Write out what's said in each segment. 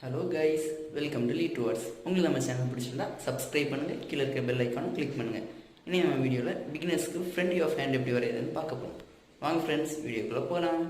Hello guys, welcome to LeToo Arts. உங்களுக்கு நம்ம channel பிடிச்சிருந்தா subscribe பண்ணுங்க, கீழ இருக்க bell icon click பண்ணுங்க. இனி நம்ம வீடியோல beginnersக்கு friendly of hand எப்படி வரையறதுன்னு பார்க்க போறோம். வாங்க फ्रेंड्स, வீடியோக்குள்ள போலாம்.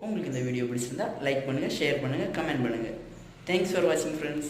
உங்களுக்கு இந்த வீடியோ பிடிச்சிருந்தா லைக் பண்ணுங்க, ஷேர் பண்ணுங்க, கமெண்ட் பண்ணுங்க. Thanks for watching friends.